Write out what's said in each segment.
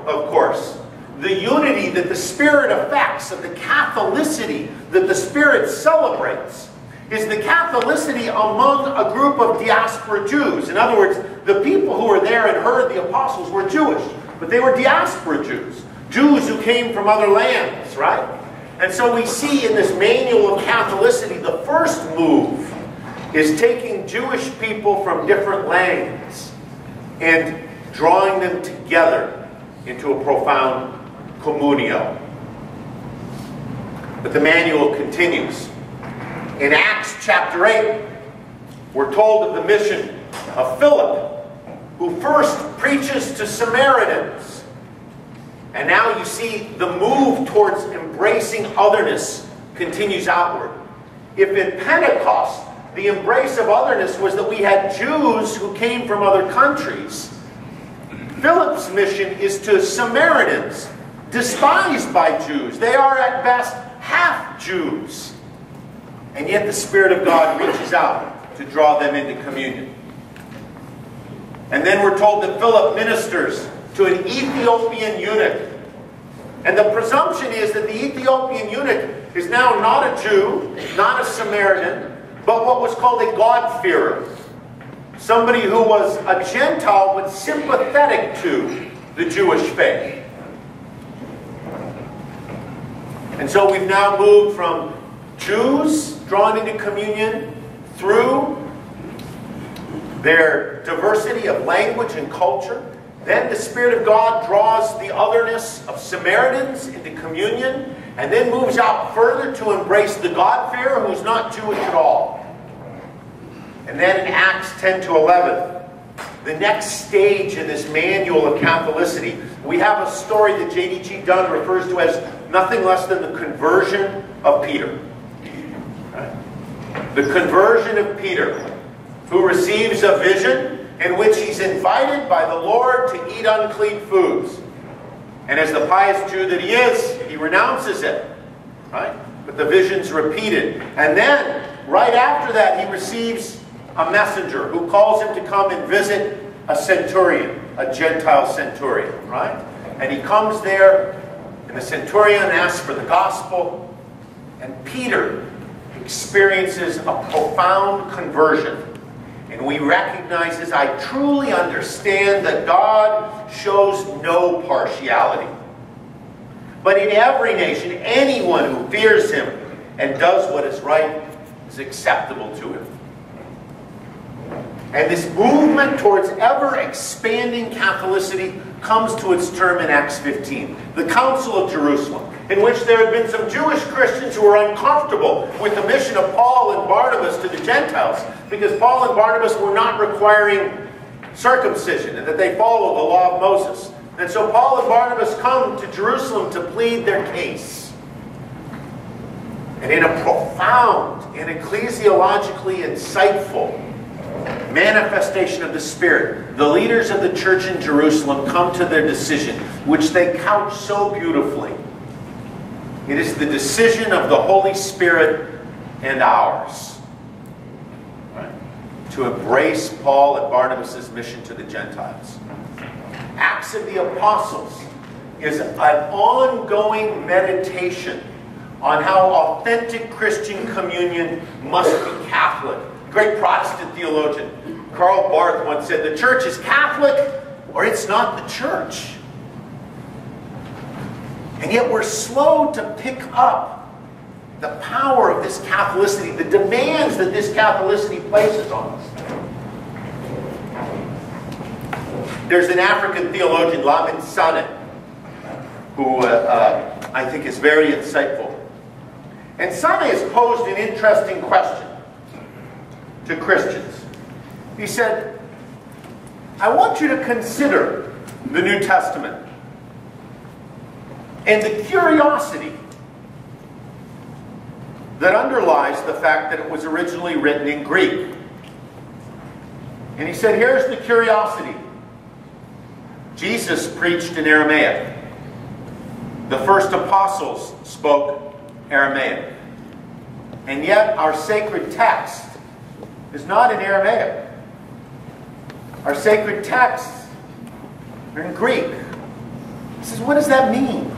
of course, the unity that the Spirit affects, of the Catholicity that the Spirit celebrates, is the Catholicity among a group of diaspora Jews. In other words, the people who were there and heard the apostles were Jewish, but they were diaspora Jews. Jews who came from other lands, right? And so we see in this manual of Catholicity, the first move is taking Jewish people from different lands and drawing them together into a profound communio. But the manual continues. In Acts chapter 8, we're told of the mission of Philip, who first preaches to Samaritans. And now you see the move towards embracing otherness continues outward. If in Pentecost, the embrace of otherness was that we had Jews who came from other countries, Philip's mission is to Samaritans, despised by Jews. They are at best half Jews. And yet the Spirit of God reaches out to draw them into communion. And then we're told that Philip ministers to an Ethiopian eunuch. And the presumption is that the Ethiopian eunuch is now not a Jew, not a Samaritan, but what was called a God-fearer. Somebody who was a Gentile but sympathetic to the Jewish faith. And so we've now moved from Jews drawn into communion through their diversity of language and culture. Then the Spirit of God draws the otherness of Samaritans into communion, and then moves out further to embrace the God-fearer who's not Jewish at all. And then in Acts 10 to 11, the next stage in this manual of Catholicity, we have a story that J.D.G. Dunn refers to as nothing less than the conversion of Peter. Right? The conversion of Peter, who receives a vision in which he's invited by the Lord to eat unclean foods. And as the pious Jew that he is, he renounces it. Right? But the vision's repeated. And then, right after that, he receives a messenger who calls him to come and visit a centurion, a Gentile centurion, right? And he comes there, and the centurion asks for the gospel, and Peter experiences a profound conversion. And we recognize this. I truly understand that God shows no partiality. But in every nation, anyone who fears him and does what is right is acceptable to him. And this movement towards ever-expanding Catholicity comes to its term in Acts 15, the Council of Jerusalem, in which there had been some Jewish Christians who were uncomfortable with the mission of Paul and Barnabas to the Gentiles, because Paul and Barnabas were not requiring circumcision and that they follow the law of Moses. And so Paul and Barnabas come to Jerusalem to plead their case. And in a profound and ecclesiologically insightful manifestation of the Spirit, the leaders of the church in Jerusalem come to their decision, which they couch so beautifully. It is the decision of the Holy Spirit and ours, right, to embrace Paul and Barnabas' mission to the Gentiles. Acts of the Apostles is an ongoing meditation on how authentic Christian communion must be Catholic. Great Protestant theologian Karl Barth once said, the church is Catholic or it's not the church. And yet we're slow to pick up the power of this Catholicity, the demands that this Catholicity places on us. There's an African theologian, Lamin Sanneh, who I think is very insightful. And Sanneh has posed an interesting question to Christians. He said, I want you to consider the New Testament and the curiosity that underlies the fact that it was originally written in Greek. And he said, here's the curiosity. Jesus preached in Aramaic. The first apostles spoke Aramaic. And yet our sacred text is not in Aramaic. Our sacred texts are in Greek. He says, what does that mean?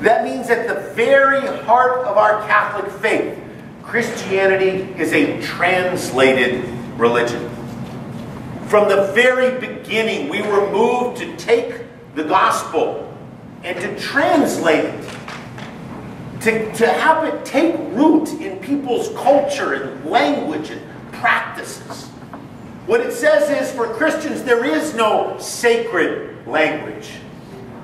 That means at the very heart of our Catholic faith, Christianity is a translated religion. From the very beginning, we were moved to take the gospel and to translate it. To have it take root in people's culture and language and practices. What it says is, for Christians, there is no sacred language.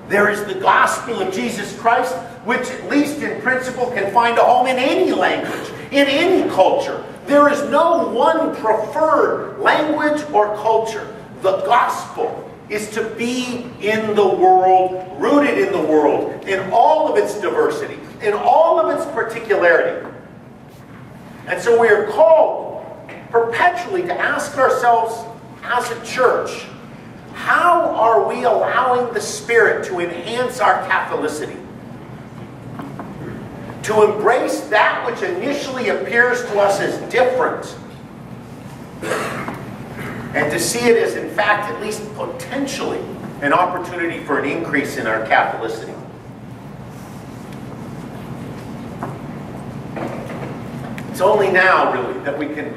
There is the gospel of Jesus Christ, which at least in principle can find a home in any language, in any culture. There is no one preferred language or culture. The gospel is to be in the world, rooted in the world, in all of its diversity, in all of its particularity. And so we are called perpetually to ask ourselves as a church, how are we allowing the Spirit to enhance our Catholicity? To embrace that which initially appears to us as different, and to see it as, in fact, at least potentially, an opportunity for an increase in our Catholicity. It's only now, really, that we can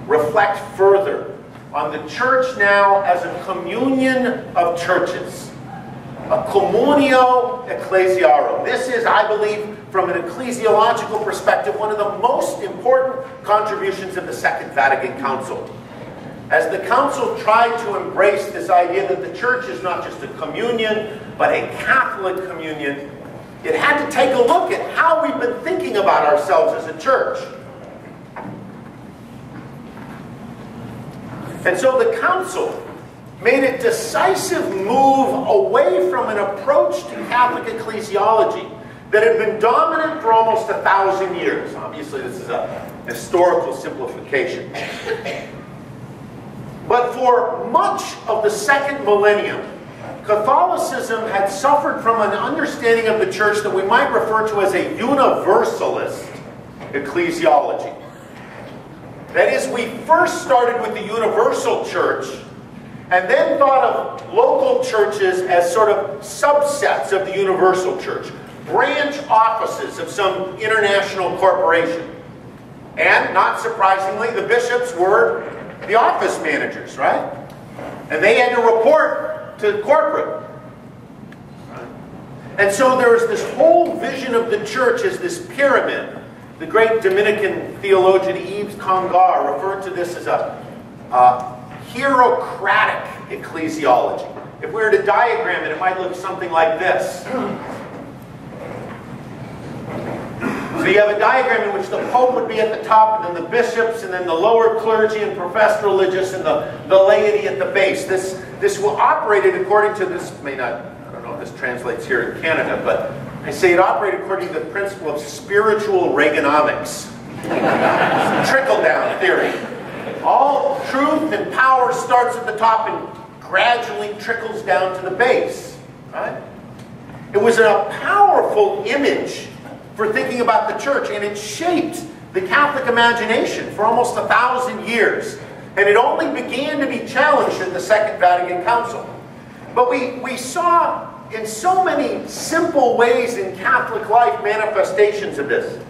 reflect further on the church now as a communion of churches. A communio ecclesiarum. This is, I believe, from an ecclesiological perspective, one of the most important contributions of the Second Vatican Council. As the Council tried to embrace this idea that the church is not just a communion, but a Catholic communion, it had to take a look at how we've been thinking about ourselves as a church. And so the Council made a decisive move away from an approach to Catholic ecclesiology that had been dominant for almost 1,000 years. Obviously, this is a historical simplification. But for much of the second millennium, Catholicism had suffered from an understanding of the church that we might refer to as a universalist ecclesiology. That is, we first started with the universal church and then thought of local churches as sort of subsets of the universal church, branch offices of some international corporation. And, not surprisingly, the bishops were the office managers, right? And they had to report to corporate. Right? And so there was this whole vision of the church as this pyramid. The great Dominican theologian Yves Congar referred to this as a hierocratic ecclesiology. If we were to diagram it, it might look something like this. So you have a diagram in which the Pope would be at the top, and then the bishops, and then the lower clergy and professed religious, and the laity at the base. This will operate according to this, may not, I don't know if this translates here in Canada, but I say it operated according to the principle of spiritual Reaganomics. Trickle-down theory. All truth and power starts at the top and gradually trickles down to the base. Right? It was a powerful image for thinking about the church, and it shaped the Catholic imagination for almost 1,000 years. And it only began to be challenged at the Second Vatican Council. But we saw in so many simple ways in Catholic life manifestations of this.